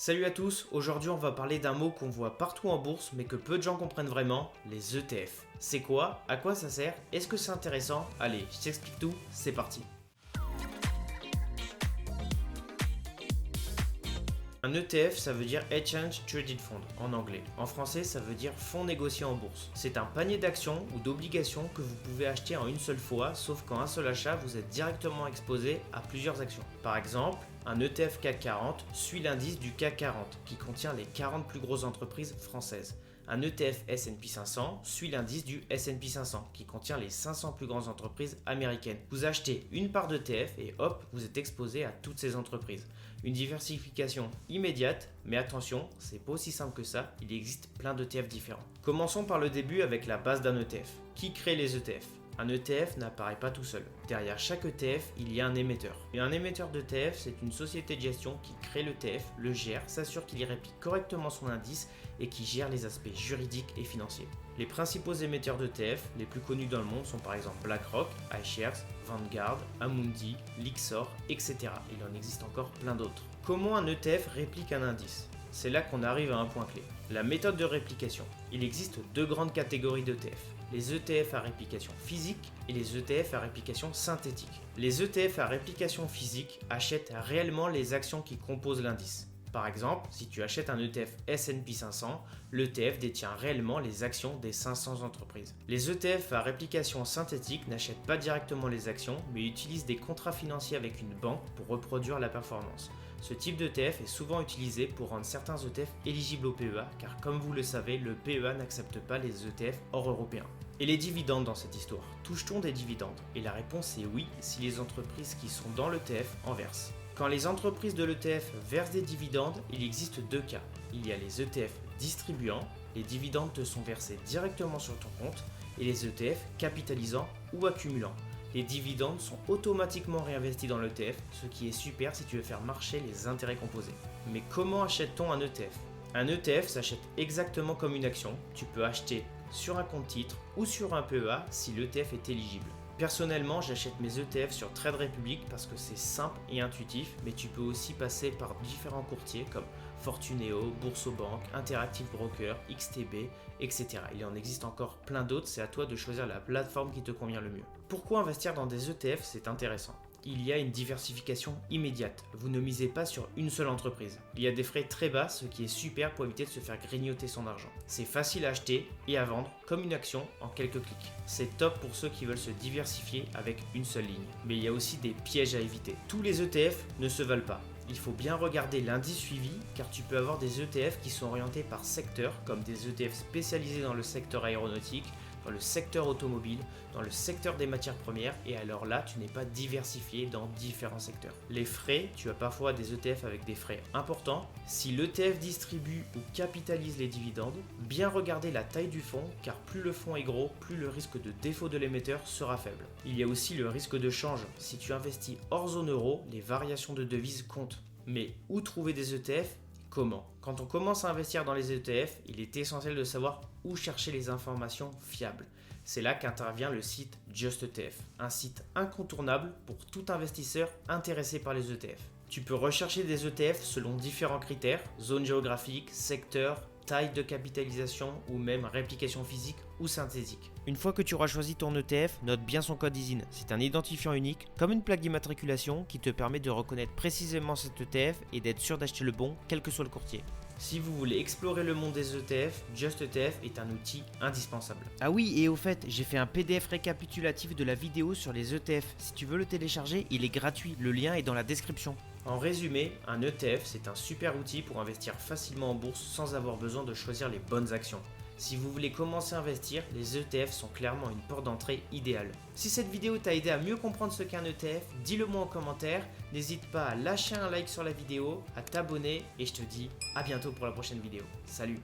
Salut à tous, aujourd'hui on va parler d'un mot qu'on voit partout en bourse mais que peu de gens comprennent vraiment, les ETF. C'est quoi? À quoi ça sert? Est-ce que c'est intéressant? Allez, je t'explique tout, c'est parti. Un ETF, ça veut dire Exchange Traded Fund en anglais. En français, ça veut dire fonds négociés en bourse. C'est un panier d'actions ou d'obligations que vous pouvez acheter en une seule fois, sauf qu'en un seul achat, vous êtes directement exposé à plusieurs actions. Par exemple, un ETF CAC 40 suit l'indice du CAC 40, qui contient les 40 plus grosses entreprises françaises. Un ETF S&P 500 suit l'indice du S&P 500, qui contient les 500 plus grandes entreprises américaines. Vous achetez une part d'ETF et hop, vous êtes exposé à toutes ces entreprises. Une diversification immédiate, mais attention, c'est pas aussi simple que ça, il existe plein d'ETF différents. Commençons par le début avec la base d'un ETF. Qui crée les ETF ? Un ETF n'apparaît pas tout seul. Derrière chaque ETF, il y a un émetteur. Et un émetteur d'ETF, c'est une société de gestion qui crée l'ETF, le gère, s'assure qu'il y réplique correctement son indice et qui gère les aspects juridiques et financiers. Les principaux émetteurs d'ETF, les plus connus dans le monde, sont par exemple BlackRock, iShares, Vanguard, Amundi, Lyxor, etc. Il en existe encore plein d'autres. Comment un ETF réplique un indice ? C'est là qu'on arrive à un point clé. La méthode de réplication. Il existe deux grandes catégories d'ETF. Les ETF à réplication physique et les ETF à réplication synthétique. Les ETF à réplication physique achètent réellement les actions qui composent l'indice. Par exemple, si tu achètes un ETF S&P 500, l'ETF détient réellement les actions des 500 entreprises. Les ETF à réplication synthétique n'achètent pas directement les actions, mais utilisent des contrats financiers avec une banque pour reproduire la performance. Ce type d'ETF est souvent utilisé pour rendre certains ETF éligibles au PEA, car comme vous le savez, le PEA n'accepte pas les ETF hors européens. Et les dividendes dans cette histoire, touche-t-on des dividendes? Et la réponse est oui, si les entreprises qui sont dans l'ETF en versent. Quand les entreprises de l'ETF versent des dividendes, il existe deux cas. Il y a les ETF distribuants, les dividendes te sont versés directement sur ton compte, et les ETF capitalisants ou accumulant. Les dividendes sont automatiquement réinvestis dans l'ETF, ce qui est super si tu veux faire marcher les intérêts composés. Mais comment achète-t-on un ETF ? Un ETF s'achète exactement comme une action. Tu peux acheter sur un compte titre ou sur un PEA si l'ETF est éligible. Personnellement, j'achète mes ETF sur Trade Republic parce que c'est simple et intuitif, mais tu peux aussi passer par différents courtiers comme Fortuneo, Boursobank, Interactive Broker, XTB, etc. Il en existe encore plein d'autres, c'est à toi de choisir la plateforme qui te convient le mieux. Pourquoi investir dans des ETF, c'est intéressant ? Il y a une diversification immédiate. Vous ne misez pas sur une seule entreprise. Il y a des frais très bas, ce qui est super pour éviter de se faire grignoter son argent. C'est facile à acheter et à vendre comme une action en quelques clics. C'est top pour ceux qui veulent se diversifier avec une seule ligne. Mais il y a aussi des pièges à éviter. Tous les ETF ne se valent pas. Il faut bien regarder l'indice suivi car tu peux avoir des ETF qui sont orientés par secteur, comme des ETF spécialisés dans le secteur aéronautique, dans le secteur automobile, dans le secteur des matières premières, et alors là, tu n'es pas diversifié dans différents secteurs. Les frais, tu as parfois des ETF avec des frais importants. Si l'ETF distribue ou capitalise les dividendes, bien regarder la taille du fonds, car plus le fonds est gros, plus le risque de défaut de l'émetteur sera faible. Il y a aussi le risque de change. Si tu investis hors zone euro, les variations de devises comptent. Mais où trouver des ETF ? Comment ? Quand on commence à investir dans les ETF, il est essentiel de savoir où chercher les informations fiables. C'est là qu'intervient le site JustETF, un site incontournable pour tout investisseur intéressé par les ETF. Tu peux rechercher des ETF selon différents critères, zone géographique, secteur, taille de capitalisation ou même réplication physique ou synthétique. Une fois que tu auras choisi ton ETF, note bien son code ISIN. C'est un identifiant unique, comme une plaque d'immatriculation qui te permet de reconnaître précisément cet ETF et d'être sûr d'acheter le bon, quel que soit le courtier. Si vous voulez explorer le monde des ETF, JustETF est un outil indispensable. Ah oui, et au fait, j'ai fait un PDF récapitulatif de la vidéo sur les ETF. Si tu veux le télécharger, il est gratuit, le lien est dans la description. En résumé, un ETF, c'est un super outil pour investir facilement en bourse sans avoir besoin de choisir les bonnes actions. Si vous voulez commencer à investir, les ETF sont clairement une porte d'entrée idéale. Si cette vidéo t'a aidé à mieux comprendre ce qu'est un ETF, dis-le moi en commentaire. N'hésite pas à lâcher un like sur la vidéo, à t'abonner et je te dis à bientôt pour la prochaine vidéo. Salut!